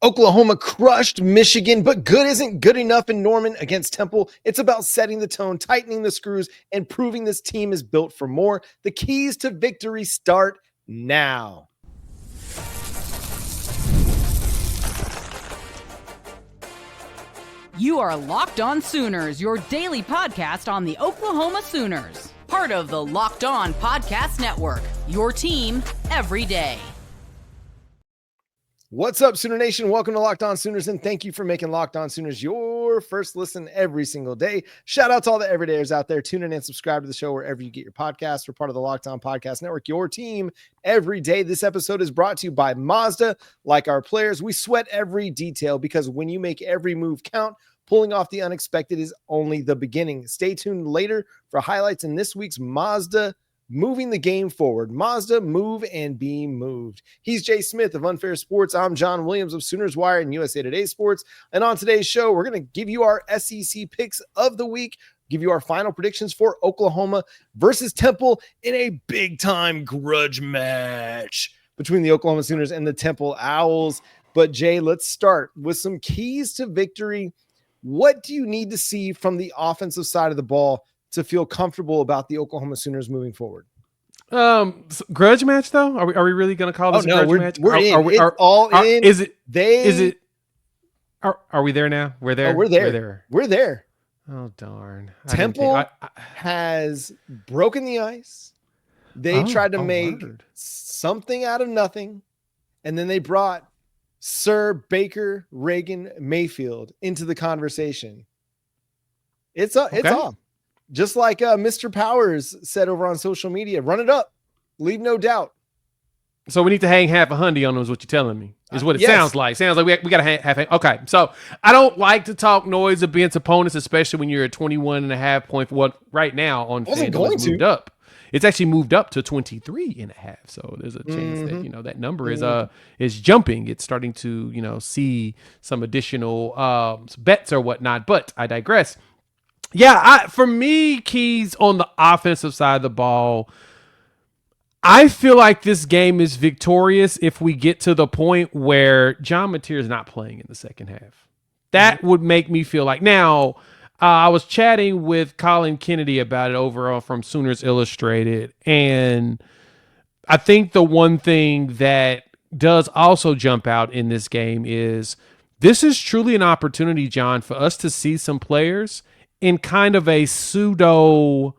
Oklahoma crushed Michigan, but good isn't good enough in Norman against Temple. It's about setting the tone, tightening the screws, and proving this team is built for more. The keys to victory start now. You are Locked On Sooners, your daily podcast on the Oklahoma Sooners. Part of the Locked On Podcast Network, your team every day. What's up, Sooner Nation? Welcome to Locked On Sooners, and thank you for making Locked On Sooners your first listen every single day. Shout out to all the everydayers out there. Tune in and subscribe to the show wherever you get your podcasts. We're part of the Locked On Podcast Network, your team every day. This episode is brought to you by Mazda. Like our players, we sweat every detail because when you make every move count, pulling off the unexpected is only the beginning. Stay tuned later for highlights in this week's Mazda Moving the Game Forward. Mazda, move and be moved. He's Jay Smith of Unfair Sports. I'm John Williams of Sooners Wire and USA Today Sports. And on today's show, we're going to give you our SEC picks of the week, give you our final predictions for Oklahoma versus Temple in a big-time grudge match between the Oklahoma Sooners and the Temple Owls. But Jay, let's start with some keys to victory. What do you need to see from the offensive side of the ball to feel comfortable about the Oklahoma Sooners moving forward? Grudge match though? Are we really going to call this a grudge match? We're in. Are we there now? We're there. Oh, we're there. We're there. Oh darn! Temple has broken the ice. They tried to make something out of nothing, and then they brought Sir Baker Mayfield into the conversation. It's off. Just like Mr. Powers said over on social media, run it up. Leave no doubt. So we need to hang half a hundy on them is what you're telling me. Is what it sounds like. Sounds like we got to have. Okay, so I don't like to talk noise against opponents, especially when you're at 21.5 point. What right now on FanDuel it's moved up. It's actually moved up to 23.5. So there's a chance that that number is jumping. It's starting to see some additional bets or whatnot. But I digress. Yeah, for me, keys on the offensive side of the ball, I feel like this game is victorious if we get to the point where John Mateer is not playing in the second half. That would make me feel like. Now, I was chatting with Colin Kennedy about it over from Sooners Illustrated, and I think the one thing that does also jump out in this game is this is truly an opportunity, John, for us to see some players in kind of a pseudo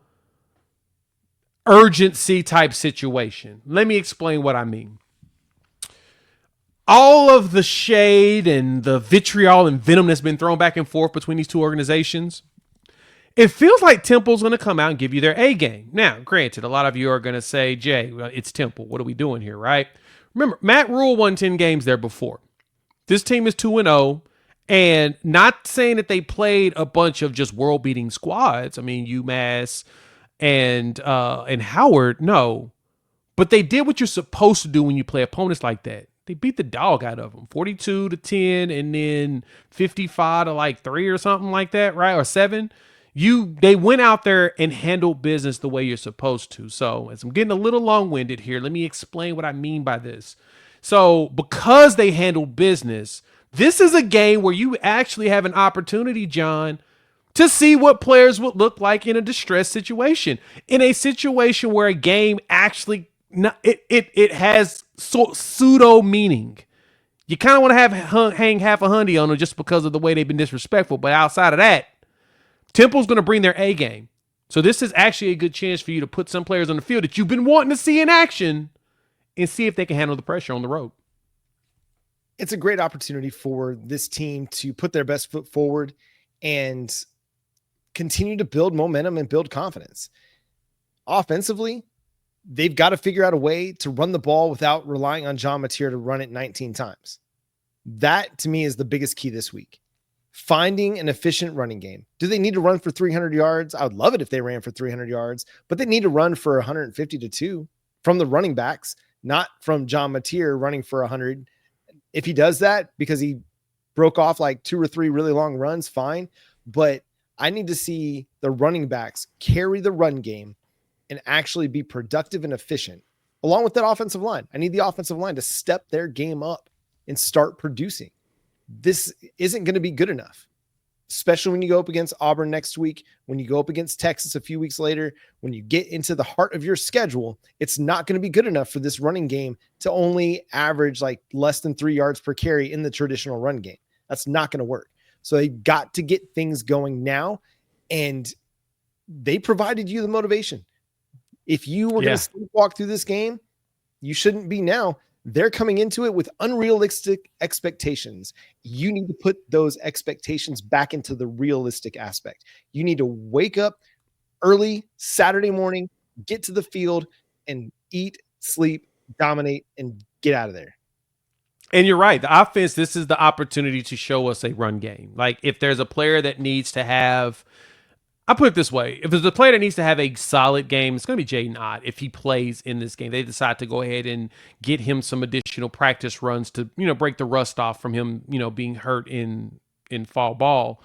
urgency type situation. Let me explain what I mean. All of the shade and the vitriol and venom that's been thrown back and forth between these two organizations, it feels like Temple's going to come out and give you their A game. Now, granted, a lot of you are going to say, Jay, well, it's Temple. What are we doing here, right? Remember, Matt Rule won 10 games there before. This team is 2-0. And not saying that they played a bunch of just world-beating squads. I mean, UMass and Howard, no. But they did what you're supposed to do when you play opponents like that. They beat the dog out of them, 42-10, and then 55-3 or something like that, right? Or 7. They went out there and handled business the way you're supposed to. So, as I'm getting a little long-winded here, let me explain what I mean by this. So, because they handled business, this is a game where you actually have an opportunity, John, to see what players would look like in a distressed situation. In a situation where a game actually, it has pseudo meaning. You kind of want to hang half a hundy on them just because of the way they've been disrespectful. But outside of that, Temple's going to bring their A game. So this is actually a good chance for you to put some players on the field that you've been wanting to see in action and see if they can handle the pressure on the road. It's a great opportunity for this team to put their best foot forward and continue to build momentum and build confidence. Offensively, they've got to figure out a way to run the ball without relying on John Mateer to run it 19 times. That, to me, is the biggest key this week. Finding an efficient running game. Do they need to run for 300 yards? I would love it if they ran for 300 yards, but they need to run for 150-2 from the running backs, not from John Mateer running for 100. If he does that because he broke off like 2 or 3 really long runs, fine. But I need to see the running backs carry the run game and actually be productive and efficient along with that offensive line. I need the offensive line to step their game up and start producing. this isn't going to be good enough, especially when you go up against Auburn next week, when you go up against Texas a few weeks later, when you get into the heart of your schedule. It's not going to be good enough for this running game to only average like less than 3 yards per carry in the traditional run game. That's not going to work. So they got to get things going now, and they provided you the motivation. If you were going to sleepwalk through this game, you shouldn't be now. They're coming into it with unrealistic expectations. You need to put those expectations back into the realistic aspect. You need to wake up early Saturday morning, get to the field, and eat, sleep, dominate, and get out of there. And you're right. The offense, this is the opportunity to show us a run game. Like, if there's a player that needs to have, I put it this way, if there's a player that needs to have a solid game, it's going to be Jaden Ott if he plays in this game. They decide to go ahead and get him some additional practice runs to, break the rust off from him, being hurt in fall ball.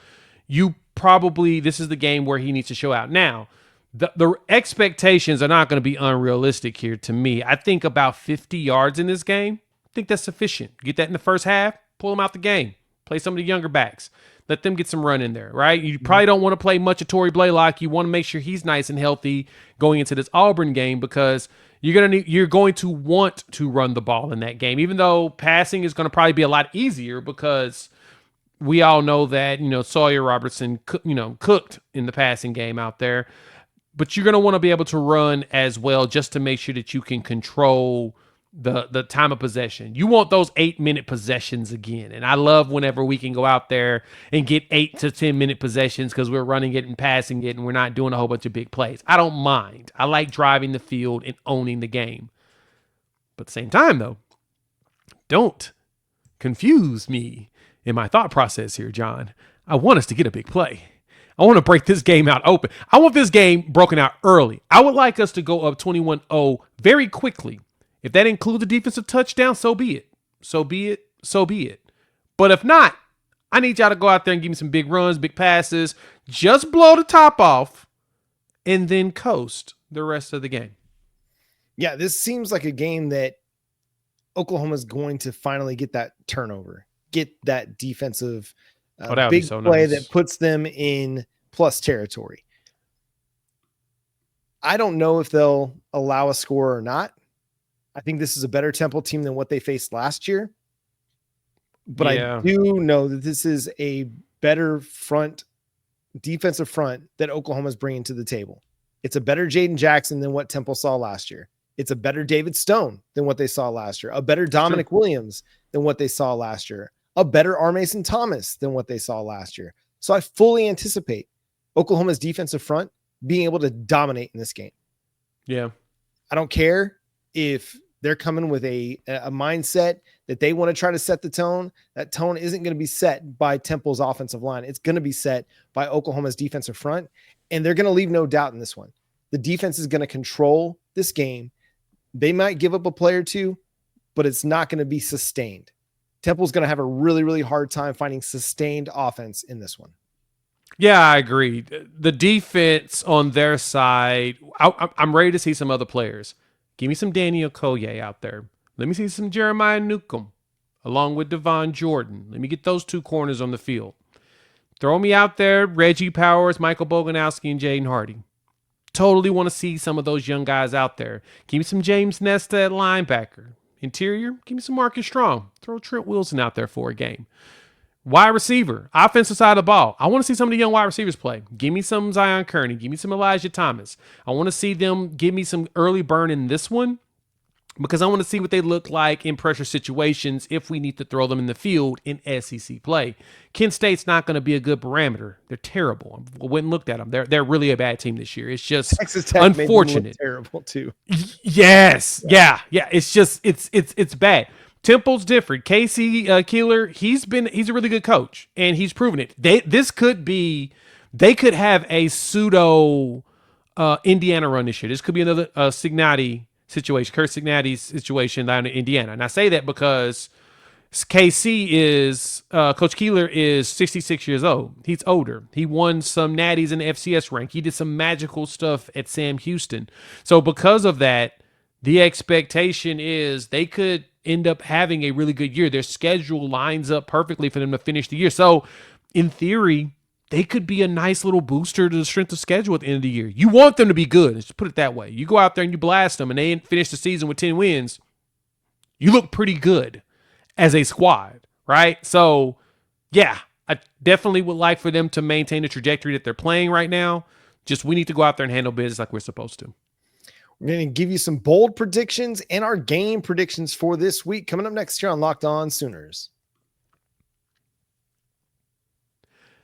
This is the game where he needs to show out. Now, the expectations are not going to be unrealistic here to me. I think about 50 yards in this game. I think that's sufficient. Get that in the first half, pull them out the game, play some of the younger backs. Let them get some run in there, right? You probably don't want to play much of Torrey Blaylock. You want to make sure he's nice and healthy going into this Auburn game, because you're going to want to run the ball in that game, even though passing is going to probably be a lot easier, because we all know that, Xavier Robinson, cooked in the passing game out there. But you're going to want to be able to run as well, just to make sure that you can control the time of possession. You want those 8-minute possessions again. And I love whenever we can go out there and get 8 to 10-minute possessions, because we're running it and passing it and we're not doing a whole bunch of big plays. I don't mind. I like driving the field and owning the game. But at the same time, though, don't confuse me in my thought process here, John. I want us to get a big play. I want to break this game out open. I want this game broken out early. I would like us to go up 21-0 very quickly. If that includes a defensive touchdown, so be it. So be it. So be it. But if not, I need y'all to go out there and give me some big runs, big passes, just blow the top off, and then coast the rest of the game. Yeah, this seems like a game that Oklahoma's going to finally get that turnover, get that defensive big play that puts them in plus territory. I don't know if they'll allow a score or not. I think this is a better Temple team than what they faced last year. But I do know that this is a better defensive front that Oklahoma's bringing to the table. It's a better Jaden Jackson than what Temple saw last year. It's a better David Stone than what they saw last year. A better Dominic Williams than what they saw last year. A better R. Mason Thomas than what they saw last year. So I fully anticipate Oklahoma's defensive front being able to dominate in this game. Yeah. I don't care if they're coming with a mindset that they want to try to set the tone. That tone isn't going to be set by Temple's offensive line. It's going to be set by Oklahoma's defensive front, and they're going to leave no doubt in this one. The defense is going to control this game. They might give up a play or two, but it's not going to be sustained. Temple's going to have a really, really hard time finding sustained offense in this one. Yeah, I agree. The defense on their side, I'm ready to see some other players. Give me some Danny Okoye out there. Let me see some Jeremiah Newcomb along with Devon Jordan. Let me get those two corners on the field. Throw me out there, Reggie Powers, Michael Boganowski, and Jaden Hardy. Totally want to see some of those young guys out there. Give me some James Nesta at linebacker. Interior, give me some Marcus Strong. Throw Trent Wilson out there for a game. Wide receiver, offensive side of the ball. I want to see some of the young wide receivers play. Give me some Zion Kearney. Give me some Elijah Thomas. I want to see them give me some early burn in this one, because I want to see what they look like in pressure situations if we need to throw them in the field in SEC play. Kent State's not going to be a good parameter. They're terrible. I went and looked at them. They're really a bad team this year. It's just Texas Tech unfortunate. Made them look terrible too. Yes. Yeah. It's just it's bad. Temple's different. Casey Keeler, he's a really good coach, and he's proven it. They could have a pseudo Indiana run this year. This could be another Cincinnati situation, Kurt Cincinnati's situation down in Indiana. And I say that because Coach Keeler is 66 years old. He's older. He won some natties in the FCS rank. He did some magical stuff at Sam Houston. So because of that, the expectation is they could end up having a really good year. Their schedule lines up perfectly for them to finish the year. So in theory, they could be a nice little booster to the strength of schedule at the end of the year. You want them to be good. Let's put it that way. You go out there and you blast them and they finish the season with 10 wins. You look pretty good as a squad, right? So yeah, I definitely would like for them to maintain the trajectory that they're playing right now. Just we need to go out there and handle business like we're supposed to. We're going to give you some bold predictions and our game predictions for this week coming up next year on Locked On Sooners.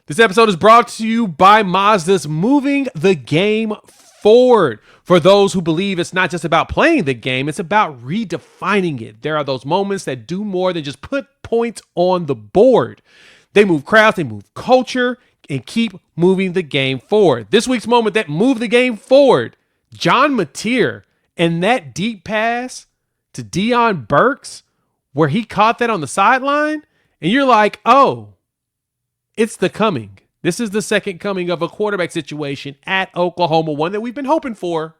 This episode is brought to you by Mazda's moving the game forward. For those who believe it's not just about playing the game, it's about redefining it. There are those moments that do more than just put points on the board. They move crowds, they move culture, and keep moving the game forward. This week's moment that moved the game forward, John Mateer and that deep pass to Deion Burks where he caught that on the sideline, and you're like, oh, it's the coming. This is the second coming of a quarterback situation at Oklahoma, one that we've been hoping for.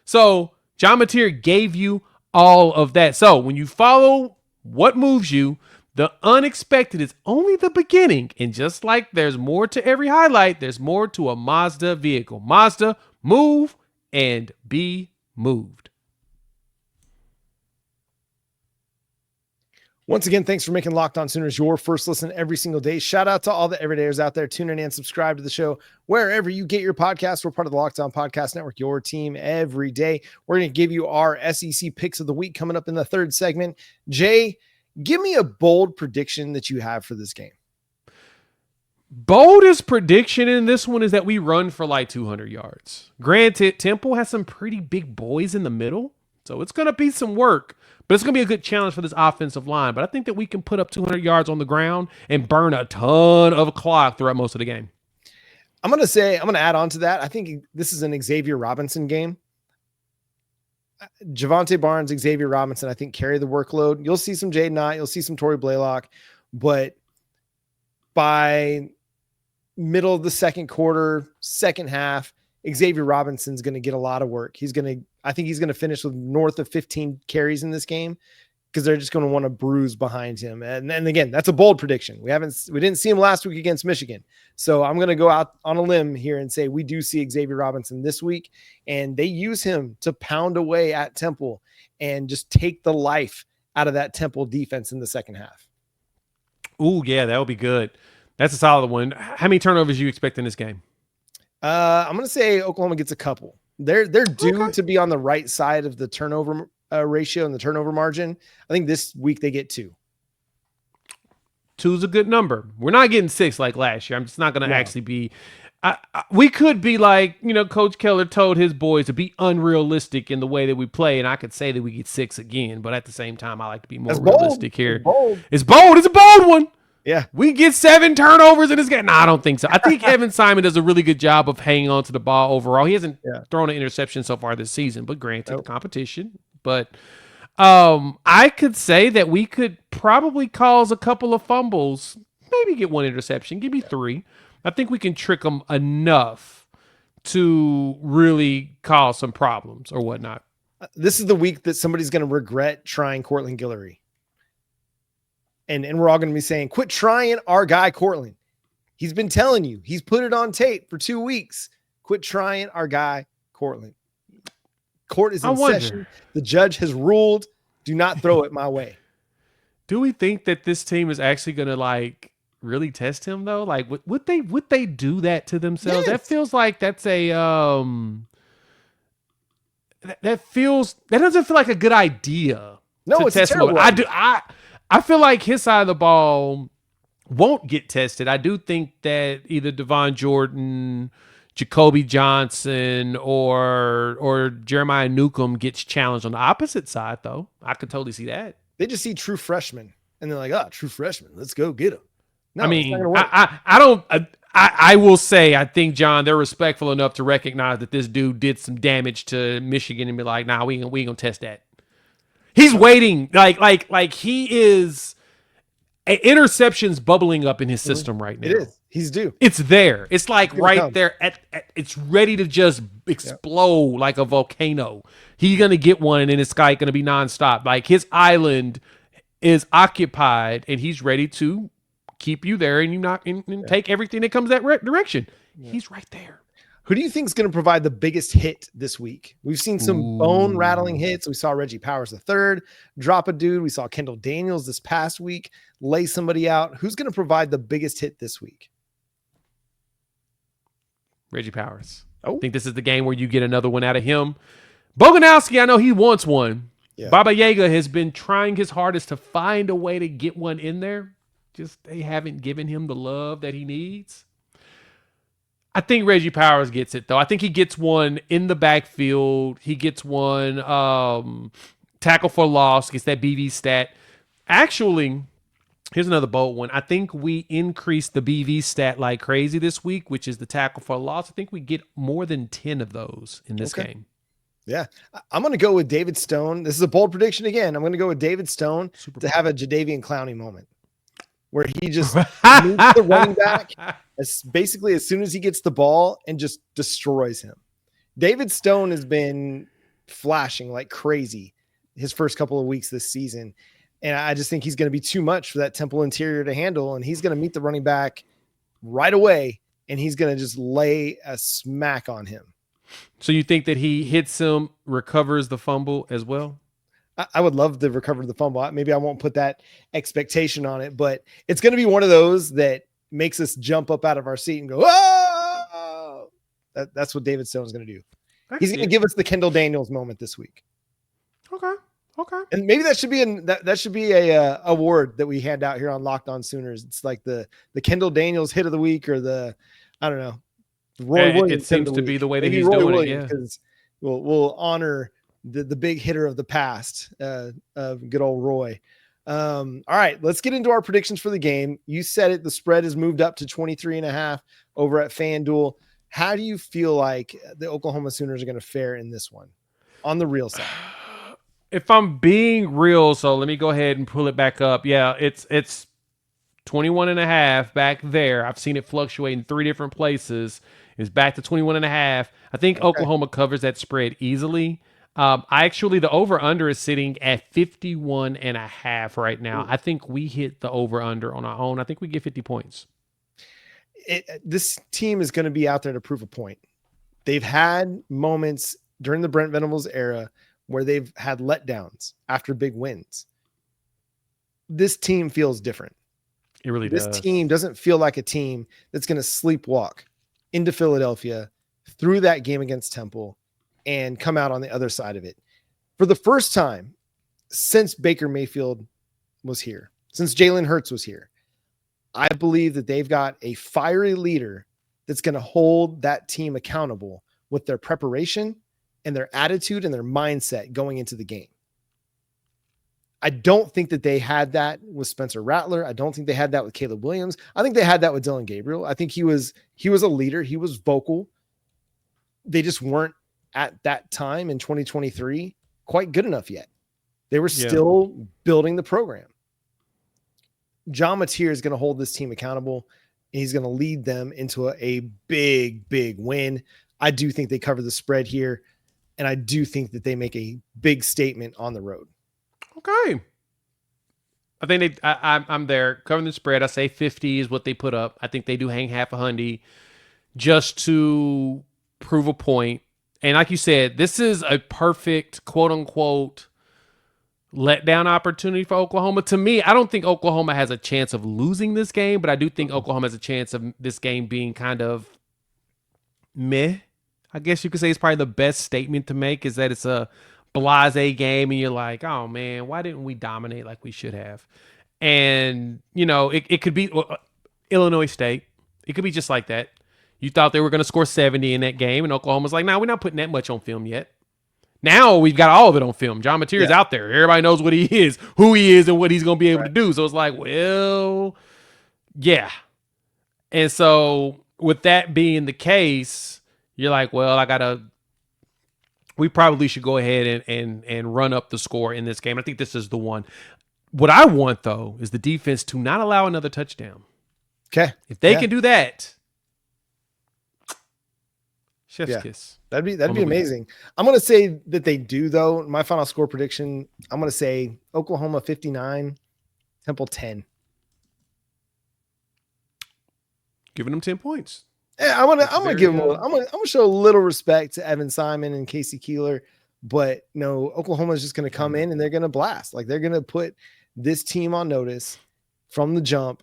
So John Mateer gave you all of that. So when you follow what moves you, the unexpected is only the beginning. And just like there's more to every highlight, there's more to a Mazda vehicle. Mazda, move and be moved. Once again, thanks for making Locked On Sooners your first listen every single day. Shout out to all the everydayers out there. Tune in and subscribe to the show wherever you get your podcasts. We're part of the Locked On Podcast Network, your team every day. We're going to give you our SEC picks of the week coming up in the third segment. Jay, give me a bold prediction that you have for this game. Boldest prediction in this one is that we run for like 200 yards. Granted, Temple has some pretty big boys in the middle, so it's going to be some work. But it's going to be a good challenge for this offensive line. But I think that we can put up 200 yards on the ground and burn a ton of clock throughout most of the game. I'm going to add on to that. I think this is an Xavier Robinson game. Javonte Barnes, Xavier Robinson, I think carry the workload. You'll see some Jaden Knott. You'll see some Torrey Blaylock. But by middle of the second quarter, second half, Xavier Robinson's going to get a lot of work. I think he's going to finish with north of 15 carries in this game because they're just going to want to bruise behind him. And again, that's a bold prediction. We didn't see him last week against Michigan. So I'm going to go out on a limb here and say we do see Xavier Robinson this week, and they use him to pound away at Temple and just take the life out of that Temple defense in the second half. Ooh, yeah, that would be good. That's a solid one. How many turnovers do you expect in this game? I'm going to say Oklahoma gets a couple. They're due to be on the right side of the turnover ratio and the turnover margin. I think this week they get 2. 2 is a good number. We're not getting 6 like last year. I'm just not going to actually be. We could be like, Coach Keller told his boys to be unrealistic in the way that we play, and I could say that we get 6 again. But at the same time, I like to be more realistic here. It's bold. It's a bold one. Yeah. We get 7 turnovers in this game. No, I don't think so. I think Evan Simon does a really good job of hanging on to the ball overall. He hasn't thrown an interception so far this season, but granted, the competition. But I could say that we could probably cause a couple of fumbles, maybe get 1 interception, give me 3. I think we can trick them enough to really cause some problems or whatnot. This is the week that somebody's going to regret trying Cortland Guillory. And we're all going to be saying, quit trying our guy, Cortland. He's been telling you. He's put it on tape for 2 weeks. Quit trying our guy, Cortland. Court is in session. The judge has ruled. Do not throw it my way. Do we think that this team is actually going to really test him though? Like, would they do that to themselves? Yes. That feels like that's a that doesn't feel like a good idea. No, it's a terrible idea. I feel like his side of the ball won't get tested. I do think that either Devon Jordan, Jacoby Johnson, or Jeremiah Newcomb gets challenged on the opposite side, though. I could totally see that. They just see true freshmen, and they're like, true freshman, let's go get him. No, I mean, I will say, I think, John, they're respectful enough to recognize that this dude did some damage to Michigan and be like, nah, we ain't gonna test that. He's waiting, like he is. interceptions bubbling up in his system right now. It is. He's due. It's there. It's like right come. there. It's ready to just explode like a volcano. He's going to get one, and then it's going to be nonstop. Like his island is occupied, and he's ready to keep you there and you not and take everything that comes that direction. Yeah. He's right there. Who do you think is going to provide the biggest hit this week? We've seen some bone rattling hits. We saw Reggie Powers III drop a dude. We saw Kendall Daniels this past week lay somebody out. Who's going to provide the biggest hit this week? Reggie Powers. I think this is the game where you get another one out of him. Boganowski, I know he wants one. Yeah. Baba Yaga has been trying his hardest to find a way to get one in there. Just they haven't given him the love that he needs. I think Reggie Powers gets it, though. I think he gets one in the backfield. He gets one tackle for loss, gets that BV stat. Actually, here's another bold one. I think we increased the BV stat like crazy this week, which is the tackle for loss. I think we get more than 10 of those in this game. Yeah. I'm going to go with David Stone. This is a bold prediction again. I'm going to go with David Stone to have a Jadeveon Clowney moment where he just moves the running back basically as soon as he gets the ball and just destroys him. David Stone has been flashing like crazy his first couple of weeks this season. And I just think he's going to be too much for that Temple interior to handle. And he's going to meet the running back right away. And he's going to just lay a smack on him. So you think that he hits him, recovers the fumble as well? I would love to recover the fumble. Maybe I won't put that expectation on it, but it's going to be one of those that makes us jump up out of our seat and go, oh! That's what David Stone's going to do. He's going to give us the Kendall Daniels moment this week. Okay. And maybe that should be that should be a award that we hand out here on Locked On Sooners. It's like the Kendall Daniels hit of the week or I don't know. Roy Williams. It seems to be the way that he's doing it. Yeah. Because we'll honor the big hitter of the past, good old Roy. All right, let's get into our predictions for the game. You said it. The spread has moved up to 23.5 over at FanDuel. How do you feel like the Oklahoma Sooners are going to fare in this one on the real side? If I'm being real, so let me go ahead and pull it back up. Yeah, it's 21.5 back there. I've seen it fluctuate in 3 different places. It's back to 21.5. I think Oklahoma covers that spread easily. The over-under is sitting at 51.5 right now. Ooh. I think we hit the over-under on our own. I think we get 50 points. This team is going to be out there to prove a point. They've had moments during the Brent Venables era where they've had letdowns after big wins. This team feels different. It really does. This team doesn't feel like a team that's going to sleepwalk into Philadelphia through that game against Temple and come out on the other side of it. For the first time since Baker Mayfield was here, since Jalen Hurts was here, I believe that they've got a fiery leader that's going to hold that team accountable with their preparation and their attitude and their mindset going into the game. I don't think that they had that with Spencer Rattler. I don't think they had that with Caleb Williams. I think they had that with Dylan Gabriel. I think he was a leader. He was vocal. They just weren't at that time in 2023 quite good enough yet. They were still building the program. John Mateer is going to hold this team accountable. And he's going to lead them into a big, big win. I do think they cover the spread here. And I do think that they make a big statement on the road. Okay. I think I'm there covering the spread. I say 50 is what they put up. I think they do hang half a hundy just to prove a point. And like you said, this is a perfect quote unquote letdown opportunity for Oklahoma. To me, I don't think Oklahoma has a chance of losing this game, but I do think Oklahoma has a chance of this game being kind of meh. I guess you could say it's probably the best statement to make is that it's a blasé game and you're like, oh man, why didn't we dominate like we should have? And, it could be Illinois State. It could be just like that. You thought they were going to score 70 in that game and Oklahoma's like, no, we're not putting that much on film yet. Now we've got all of it on film. John Mateer is out there. Everybody knows what he is, who he is, and what he's going to be able to do. So it's like, well, yeah. And so with that being the case, you're like, well, we probably should go ahead and run up the score in this game. I think this is the one. What I want, though, is the defense to not allow another touchdown. Okay. If they can do that, chef's kiss. That'd be amazing. I'm going to say that they do, though. My final score prediction, I'm going to say Oklahoma 59, Temple 10. Giving them 10 points. Yeah, I'm gonna give them. I'm gonna show a little respect to Evan Simon and Casey Keeler, but no, Oklahoma is just gonna come in and they're gonna blast. Like they're gonna put this team on notice from the jump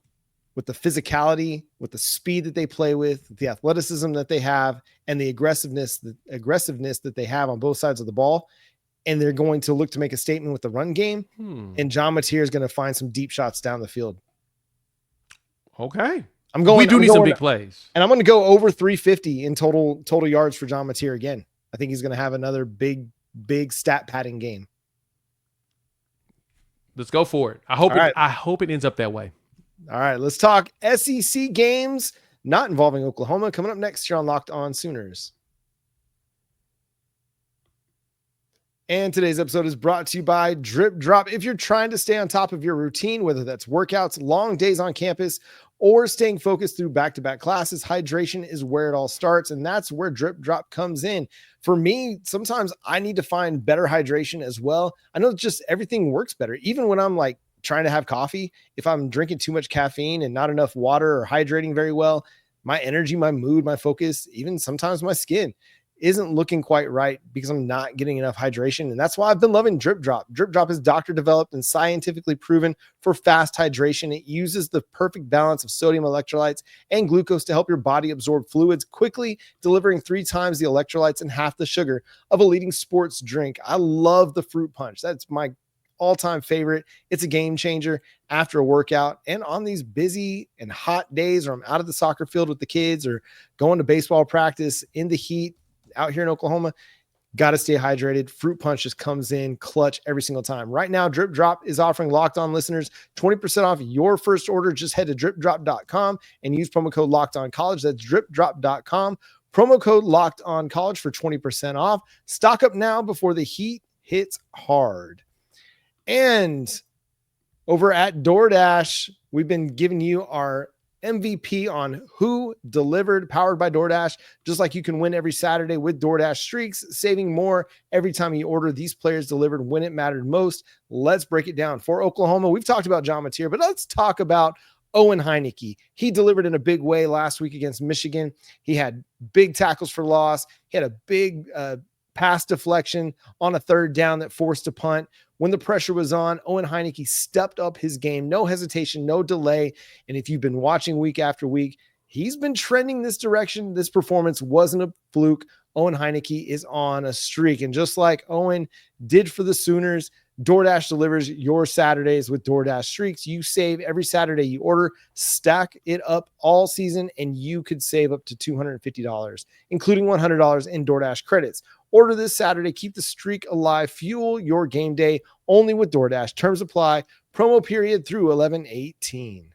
with the physicality, with the speed that they play with, the athleticism that they have, and the aggressiveness that they have on both sides of the ball. And they're going to look to make a statement with the run game. And John Mateer is going to find some deep shots down the field. Okay. We need some big plays. And I'm going to go over 350 in total yards for John Mateer again. I think he's going to have another big stat padding game. Let's go for it. I hope it ends up that way. All right, let's talk SEC games not involving Oklahoma coming up next here on Locked On Sooners. And today's episode is brought to you by Drip Drop. If you're trying to stay on top of your routine, whether that's workouts, long days on campus, or staying focused through back-to-back classes, hydration is where it all starts, and that's where Drip Drop comes in. For me, sometimes I need to find better hydration as well. I know just everything works better. Even when I'm like trying to have coffee, if I'm drinking too much caffeine and not enough water or hydrating very well, my energy, my mood, my focus, even sometimes my skin isn't looking quite right because I'm not getting enough hydration. And that's why I've been loving Drip Drop. Drip Drop is doctor developed and scientifically proven for fast hydration. It uses the perfect balance of sodium electrolytes and glucose to help your body absorb fluids quickly, delivering 3 times the electrolytes and half the sugar of a leading sports drink. I love the fruit punch. That's my all-time favorite. It's a game changer after a workout and on these busy and hot days, or I'm out at the soccer field with the kids or going to baseball practice in the heat out here in Oklahoma. Got to stay hydrated. Fruit punch just comes in clutch every single time. Right now, Drip Drop is offering Locked On listeners 20% off your first order. Just head to dripdrop.com and use promo code Locked On College. That's dripdrop.com. Promo code Locked On College for 20% off. Stock up now before the heat hits hard. And over at DoorDash, we've been giving you our MVP on who delivered, powered by DoorDash. Just like you can win every Saturday with DoorDash streaks, saving more every time you order. These players delivered when it mattered most. Let's break it down. For Oklahoma, we've talked about John Mateer, but let's talk about Owen Heineke. He delivered in a big way last week against Michigan. He had big tackles for loss. He had a big pass deflection on a third down that forced a punt. When the pressure was on, Owen Heineke stepped up his game. No hesitation, no delay. And if you've been watching week after week, he's been trending this direction. This performance wasn't a fluke. Owen Heineke is on a streak. And just like Owen did for the Sooners, DoorDash delivers your Saturdays with DoorDash streaks. You save every Saturday you order, stack it up all season, and you could save up to $250, including $100 in DoorDash credits. Order this Saturday. Keep the streak alive. Fuel your game day only with DoorDash. Terms apply. Promo period through 11/18.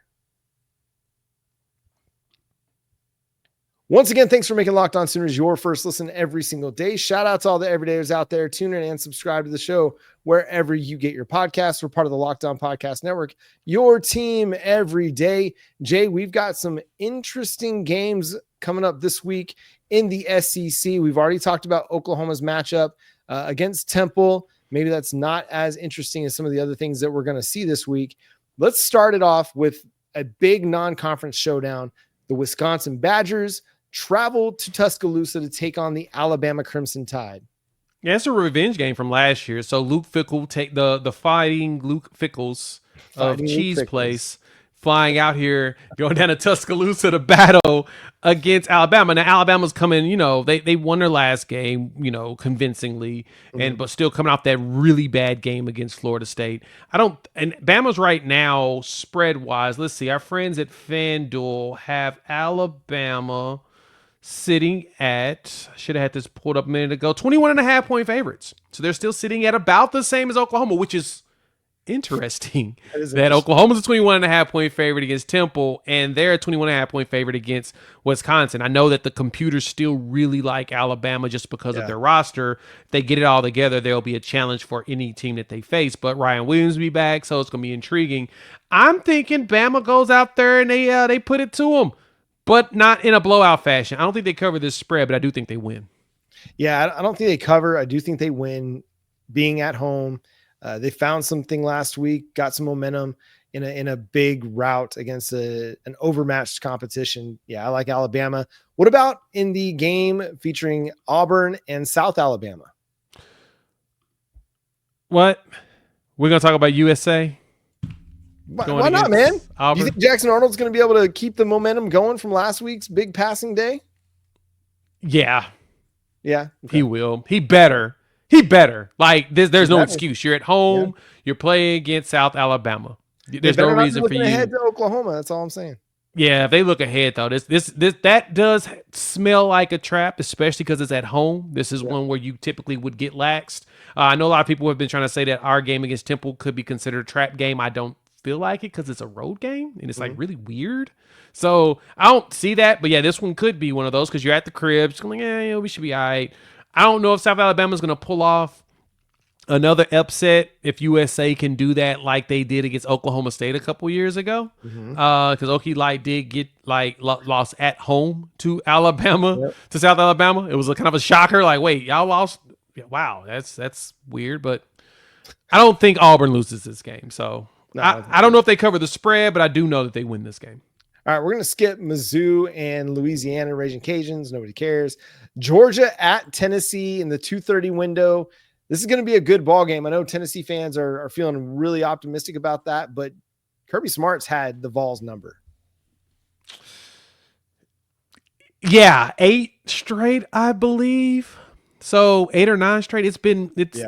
Once again, thanks for making Locked On Sooners your first listen every single day. Shout out to all the everydayers out there. Tune in and subscribe to the show wherever you get your podcasts. We're part of the Locked On Podcast Network, your team every day. Jay, we've got some interesting games coming up this week in the SEC. We've already talked about Oklahoma's matchup against Temple. Maybe that's not as interesting as some of the other things that we're going to see this week. Let's start it off with a big non-conference showdown. The Wisconsin Badgers travel to Tuscaloosa to take on the Alabama Crimson Tide. Yeah, it's a revenge game from last year. So Luke Fickle, take the fighting Luke Fickles of Cheese Place, flying out here, going down to Tuscaloosa to battle against Alabama. Now, Alabama's coming, they won their last game, convincingly, but still coming off that really bad game against Florida State. And Bama's right now, spread-wise, let's see, our friends at FanDuel have Alabama sitting at, I should have had this pulled up a minute ago, 21.5 point favorites. So they're still sitting at about the same as Oklahoma, which is interesting that interesting. Oklahoma's a 21.5-point favorite against Temple, and they're a 21.5-point favorite against Wisconsin. I know that the computers still really like Alabama just because of their roster. If they get it all together, there'll be a challenge for any team that they face. But Ryan Williams will be back, so it's going to be intriguing. I'm thinking Bama goes out there and they put it to them, but not in a blowout fashion. I don't think they cover this spread, but I do think they win. Yeah, I don't think they cover. I do think they win being at home. They found something last week, got some momentum in a big rout against an overmatched competition. Yeah, I like Alabama. What about in the game featuring Auburn and South Alabama? What? We're going to talk about USA? Why not, man? Auburn? Do you think Jackson Arnold's going to be able to keep the momentum going from last week's big passing day? Yeah. Yeah. Okay. He will. He better. Like, there's no excuse. You're at home. Yeah. You're playing against South Alabama. There's no reason for you. Ahead to Oklahoma. That's all I'm saying. Yeah, if they look ahead, though, that does smell like a trap, especially because it's at home. This is one where you typically would get laxed. I know a lot of people have been trying to say that our game against Temple could be considered a trap game. I don't feel like it because it's a road game and it's like really weird. So I don't see that. But yeah, this one could be one of those because you're at the crib. It's like, we should be all right. I don't know if South Alabama is going to pull off another upset if USA can do that like they did against Oklahoma State a couple years ago. Because Okie Light did get lost at home to Alabama, to South Alabama. It was kind of a shocker. Like, wait, y'all lost? Wow, that's weird. But I don't think Auburn loses this game. So I don't know if they cover the spread, but I do know that they win this game. All right, we're going to skip Mizzou and Louisiana Raging Cajuns. Nobody cares. Georgia at Tennessee in the 2:30 window. This is going to be a good ball game. I know Tennessee fans are feeling really optimistic about that, but Kirby Smart's had the Vols number. Yeah, 8 straight, I believe. So 8 or 9 straight. It's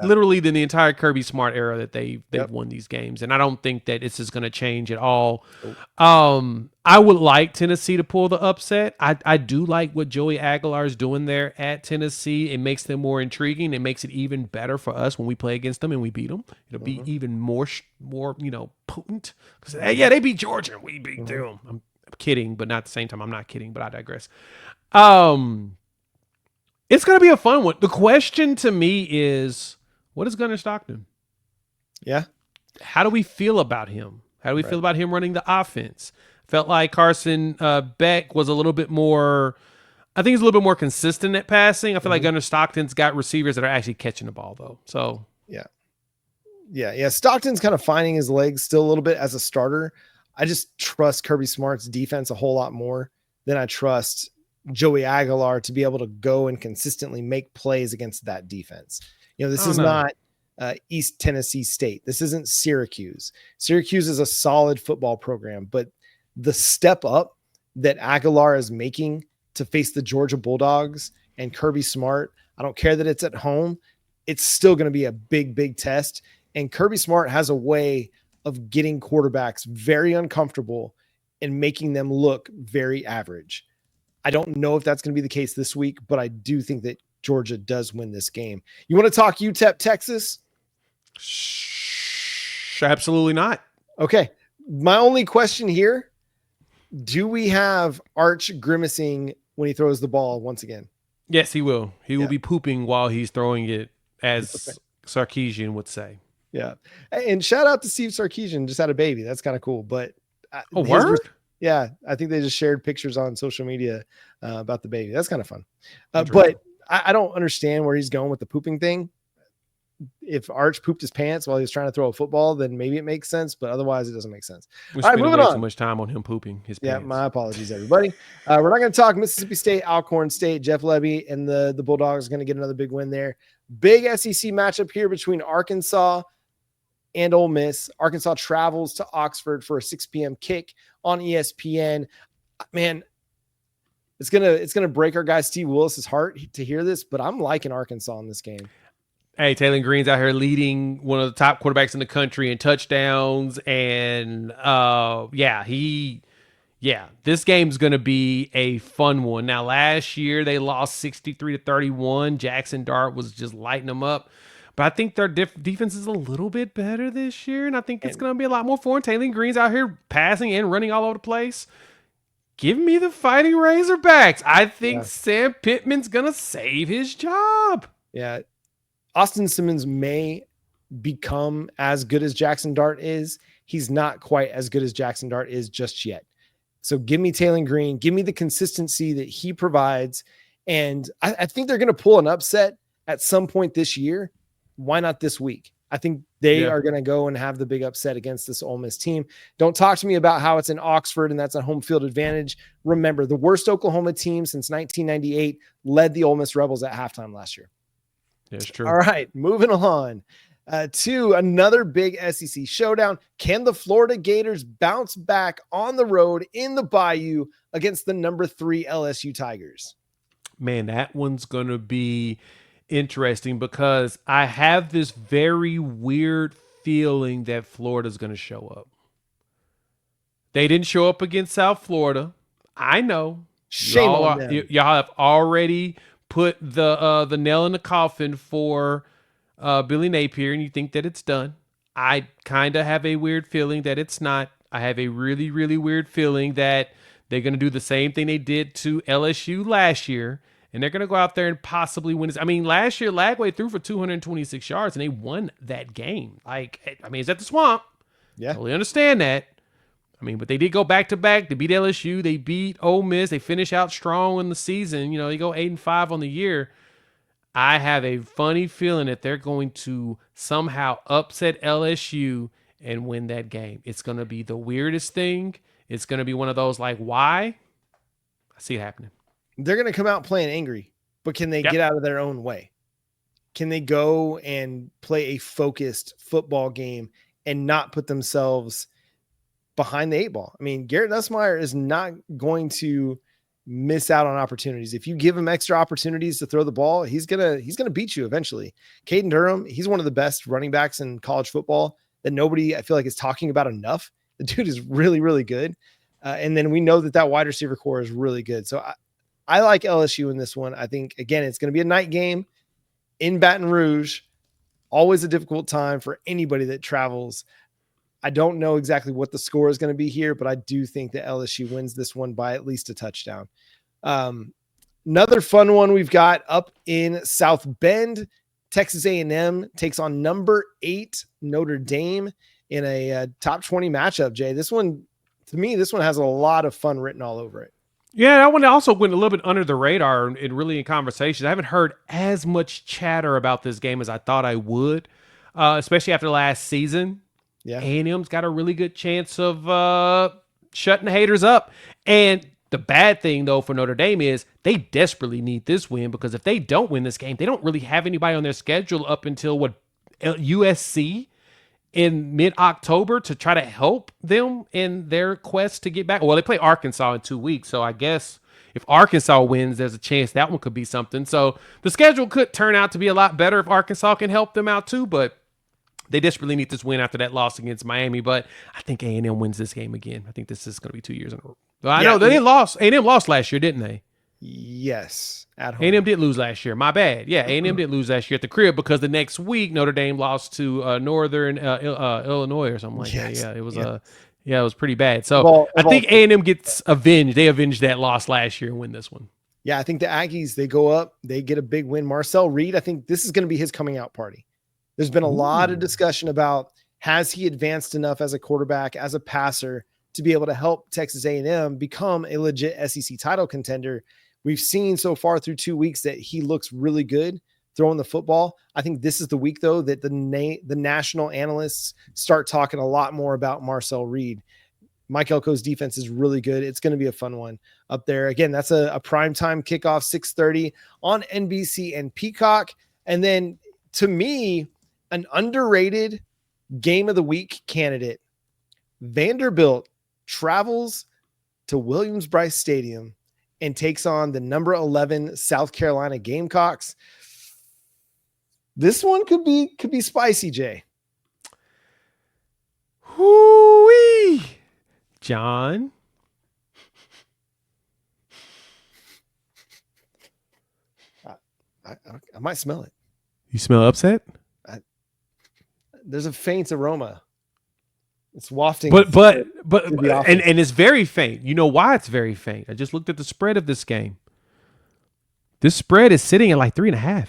literally the entire Kirby Smart era that they've won these games, and I don't think that this is going to change at all. I would like Tennessee to pull the upset. I do like what Joey Aguilar is doing there at Tennessee. It makes them more intriguing. It makes it even better for us when we play against them and we beat them. It'll be even more potent because they beat Georgia and we beat them. I'm kidding, but not at the same time. I'm not kidding, but I digress. It's going to be a fun one. The question to me is, what is Gunnar Stockton? Yeah. How do we feel about him? How do we feel about him running the offense? Felt like Carson Beck was a little bit more, I think he's a little bit more consistent at passing. I feel like Gunnar Stockton's got receivers that are actually catching the ball, though. So, yeah. Stockton's kind of finding his legs still a little bit as a starter. I just trust Kirby Smart's defense a whole lot more than I trust Joey Aguilar to be able to go and consistently make plays against that defense. This is not East Tennessee State. This isn't Syracuse. Syracuse is a solid football program, but the step up that Aguilar is making to face the Georgia Bulldogs and Kirby Smart, I don't care that it's at home. It's still going to be a big, big test. And Kirby Smart has a way of getting quarterbacks very uncomfortable and making them look very average. I don't know if that's going to be the case this week, but I do think that Georgia does win this game. You want to talk UTEP, Texas? Absolutely not. Okay. My only question here, do we have Arch grimacing when he throws the ball once again? Yes, he will. He will be pooping while he's throwing it, as Sarkisian would say. Yeah. And shout out to Steve Sarkisian, just had a baby. That's kind of cool. But word? Yeah, I think they just shared pictures on social media about the baby. That's kind of fun. But I don't understand where he's going with the pooping thing. If Arch pooped his pants while he was trying to throw a football, then maybe it makes sense. But otherwise, it doesn't make sense. We spent way too much time on him pooping his pants. Yeah, my apologies, everybody. We're not going to talk Mississippi State, Alcorn State. Jeff Levy and the Bulldogs are going to get another big win there. Big SEC matchup here between Arkansas and Ole Miss. Arkansas travels to Oxford for a 6 p.m. kick on ESPN. Man, it's gonna break our guy Steve Willis's heart to hear this, but I'm liking Arkansas in this game. Hey, Taylor Green's out here leading one of the top quarterbacks in the country in touchdowns, and this game's gonna be a fun one. Now, last year they lost 63-31. Jackson Dart was just lighting them up. But I think their defense is a little bit better this year, and I think it's And going to be a lot more fun. Taylor Green's out here passing and running all over the place. Give me the Fighting Razorbacks. I think Sam Pittman's going to save his job. yeah, Austin Simmons may become as good as Jackson Dart is. He's not quite as good as Jackson Dart is just yet. So give me Taylor Green. Give me the consistency that he provides. And I think they're going to pull an upset at some point this year. Why not this week? I think they are going to go and have the big upset against this Ole Miss team. Don't talk to me about how it's in Oxford and that's a home field advantage. Remember, the worst Oklahoma team since 1998 led the Ole Miss Rebels at halftime last year. That's true. All right, moving on to another big SEC showdown. Can the Florida Gators bounce back on the road in the Bayou against the number 3 LSU Tigers? Man, that one's going to be interesting because I have this very weird feeling that Florida's going to show up. They didn't show up against South Florida. I know. Shame on them. Y'all have already put the nail in the coffin for Billy Napier, and you think that it's done. I kind of have a weird feeling that it's not. I have a really, really weird feeling that they're going to do the same thing they did to LSU last year, and they're going to go out there and possibly win. I mean, last year, Lagway threw for 226 yards, and they won that game. Like, I mean, it's at the Swamp. Yeah. Totally understand that. I mean, but they did go back-to-back. They beat LSU. They beat Ole Miss. They finish out strong in the season. You know, they go 8-5 on the year. I have a funny feeling that they're going to somehow upset LSU and win that game. It's going to be the weirdest thing. It's going to be one of those like, why? I see it happening. They're going to come out playing angry, but can they get out of their own way? Can they go and play a focused football game and not put themselves behind the 8 ball? I mean, Garrett Nussmeier is not going to miss out on opportunities. If you give him extra opportunities to throw the ball, he's gonna beat you eventually. Caden Durham, he's one of the best running backs in college football that nobody, I feel like, is talking about enough. The dude is really, really good. And then we know that wide receiver core is really good. So I like LSU in this one. I think, again, it's going to be a night game in Baton Rouge. Always a difficult time for anybody that travels. I don't know exactly what the score is going to be here, but I do think that LSU wins this one by at least a touchdown. Another fun one we've got up in South Bend. Texas A&M takes on number 8 Notre Dame in a top 20 matchup. Jay, this one, to me, this one has a lot of fun written all over it. Yeah, that one also went a little bit under the radar and really in conversations. I haven't heard as much chatter about this game as I thought I would, especially after last season. Yeah, A&M's got a really good chance of shutting the haters up. And the bad thing, though, for Notre Dame is they desperately need this win because if they don't win this game, they don't really have anybody on their schedule up until USC in mid-October to try to help them in their quest to get back. Well, they play Arkansas in 2 weeks, so I guess if Arkansas wins, there's a chance that one could be something. So the schedule could turn out to be a lot better if Arkansas can help them out too, but they desperately need this win after that loss against Miami. But I think A&M wins this game again. I think this is going to be 2 years in a row. Well, I know they lost. A&M lost last year, didn't they? Yes, at home. A&M did lose last year. My bad. Yeah, A&M did lose last year at the crib because the next week Notre Dame lost to Northern Illinois or something like that. Yeah, it was it was pretty bad. So I think A&M gets avenged. They avenged that loss last year and win this one. Yeah, I think the Aggies, they go up, they get a big win. Marcel Reed, I think this is going to be his coming out party. There's been a lot of discussion about, has he advanced enough as a quarterback, as a passer, to be able to help Texas A&M become a legit SEC title contender. We've seen so far through 2 weeks that he looks really good throwing the football. I think this is the week, though, that the national analysts start talking a lot more about Marcel Reed. Mike Elko's defense is really good. It's going to be a fun one up there. Again, that's a primetime kickoff, 6:30 on NBC and Peacock. And then, to me, an underrated game of the week candidate, Vanderbilt travels to Williams-Brice Stadium and takes on the number 11 South Carolina Gamecocks. This one could be spicy, Jay. Hoo-wee. John. I might smell it. You smell upset? there's a faint aroma. It's wafting. But the and it's very faint. You know why it's very faint? I just looked at the spread of this game. This spread is sitting at like 3.5.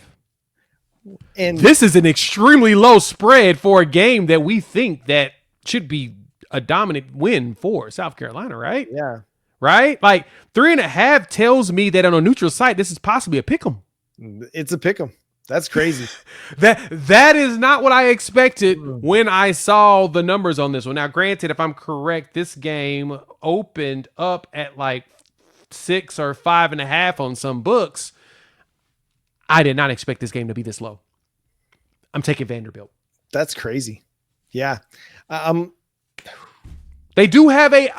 And this is an extremely low spread for a game that we think that should be a dominant win for South Carolina, right? Yeah. Right? Like 3.5 tells me that on a neutral site, this is possibly a pick 'em. It's a pick 'em. That's crazy. that is not what I expected when I saw the numbers on this one. Now, granted, if I'm correct, this game opened up at like 6 or 5.5 on some books. I did not expect this game to be this low. I'm taking Vanderbilt. That's crazy. Yeah. They do have a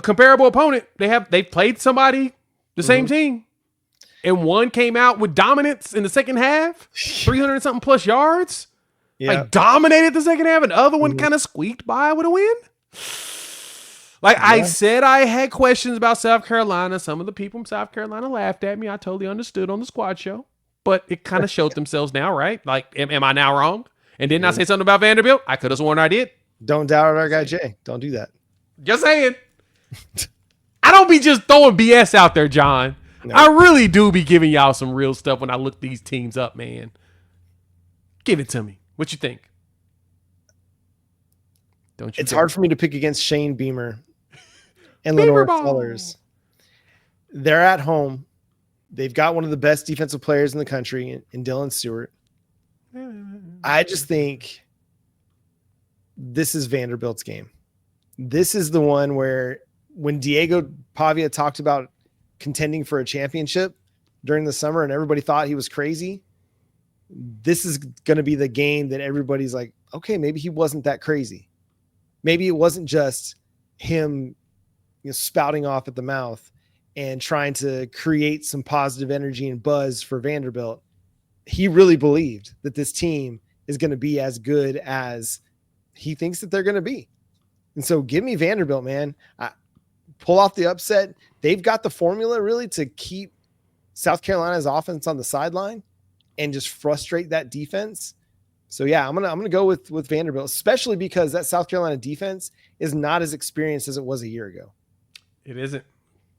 comparable opponent. They've played somebody the same team. And one came out with dominance in the second half, 300 and something plus yards. Yeah. Like dominated the second half, and the other one kind of squeaked by with a win. Like I said, I had questions about South Carolina. Some of the people from South Carolina laughed at me. I totally understood on the squad show, but it kind of showed themselves now, right? Like, am I now wrong? And didn't I say something about Vanderbilt? I could have sworn I did. Don't doubt our guy Jay. Don't do that. Just saying. I don't be just throwing BS out there, John. No. I really do be giving y'all some real stuff when I look these teams up, man. Give it to me. What you think? Don't you? It's hard for me to pick against Shane Beamer and Lenore Fullers. They're at home. They've got one of the best defensive players in the country in Dylan Stewart. I just think this is Vanderbilt's game. This is the one where when Diego Pavia talked about contending for a championship during the summer and everybody thought he was crazy, this is going to be the game that everybody's like, okay, maybe he wasn't that crazy. Maybe it wasn't just him, spouting off at the mouth and trying to create some positive energy and buzz for Vanderbilt. He really believed that this team is going to be as good as he thinks that they're going to be. And so give me Vanderbilt, man. Pull off the upset. They've got the formula really to keep South Carolina's offense on the sideline and just frustrate that defense. So yeah, I'm gonna go with Vanderbilt, especially because that South Carolina defense is not as experienced as it was a year ago. It isn't.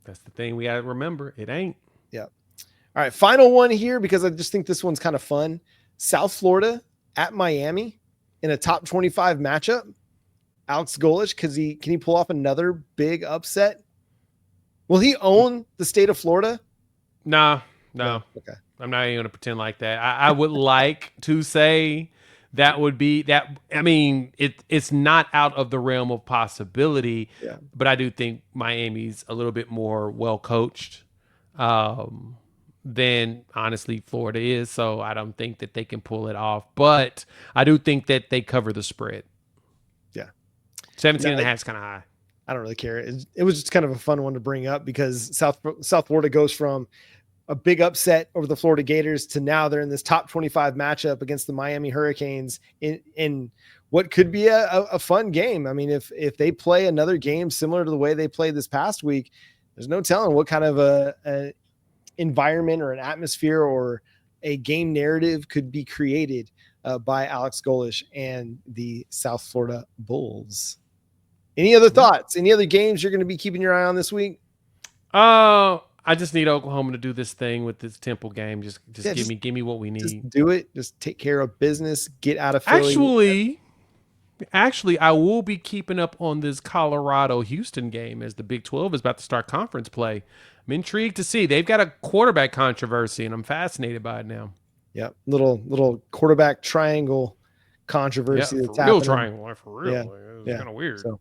That's the thing we gotta remember. It ain't. Yeah. All right, final one here because I just think this one's kind of fun. South Florida at Miami in a top 25 matchup. Alex Golesh, can he pull off another big upset? Will he own the state of Florida? No. Okay. I'm not even going to pretend like that. I would like to say that would be that. I mean, it's not out of the realm of possibility, but I do think Miami's a little bit more well coached than honestly Florida is. So I don't think that they can pull it off, but I do think that they cover the spread. 17 and a half is kind of high. I don't really care. It was just kind of a fun one to bring up because South Florida goes from a big upset over the Florida Gators to now they're in this top 25 matchup against the Miami Hurricanes in what could be a fun game. I mean, if they play another game similar to the way they played this past week, there's no telling what kind of a environment or an atmosphere or a game narrative could be created by Alex Golesh and the South Florida Bulls. Any other thoughts? Any other games you're going to be keeping your eye on this week? I just need Oklahoma to do this thing with this Temple game. Just give me what we need. Just do it. Just take care of business. Get out of Philly. Actually, I will be keeping up on this Colorado-Houston game as the Big 12 is about to start conference play. I'm intrigued to see. They've got a quarterback controversy, and I'm fascinated by it now. Yeah, little quarterback triangle controversy that's happening. Real triangle, for real. It's kind of weird. So,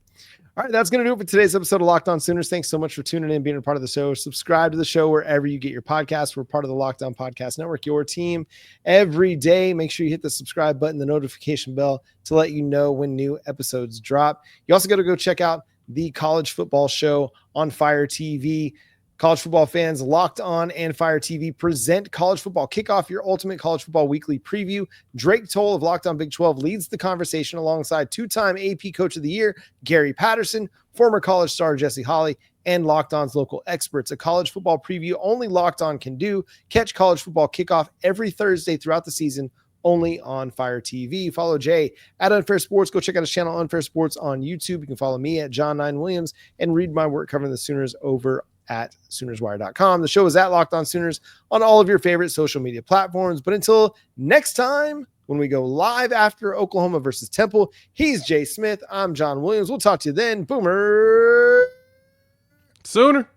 all right, that's going to do it for today's episode of Locked On Sooners. Thanks so much for tuning in, being a part of the show. Subscribe to the show wherever you get your podcasts. We're part of the Locked On Podcast Network, your team every day. Make sure you hit the subscribe button, the notification bell to let you know when new episodes drop. You also got to go check out the College Football Show on Fire TV. College football fans, Locked On and Fire TV present College Football Kickoff, your ultimate college football weekly preview. Drake Toll of Locked On Big 12 leads the conversation alongside two-time AP Coach of the Year, Gary Patterson, former college star Jesse Holley, and Locked On's local experts. A college football preview only Locked On can do. Catch College Football Kickoff every Thursday throughout the season only on Fire TV. Follow Jay at Unfair Sports. Go check out his channel, Unfair Sports, on YouTube. You can follow me at John9Williams and read my work covering the Sooners over at SoonersWire.com. The show is at Locked On Sooners on all of your favorite social media platforms. But until next time, when we go live after Oklahoma versus Temple, he's Jay Smith. I'm John Williams. We'll talk to you then. Boomer Sooner.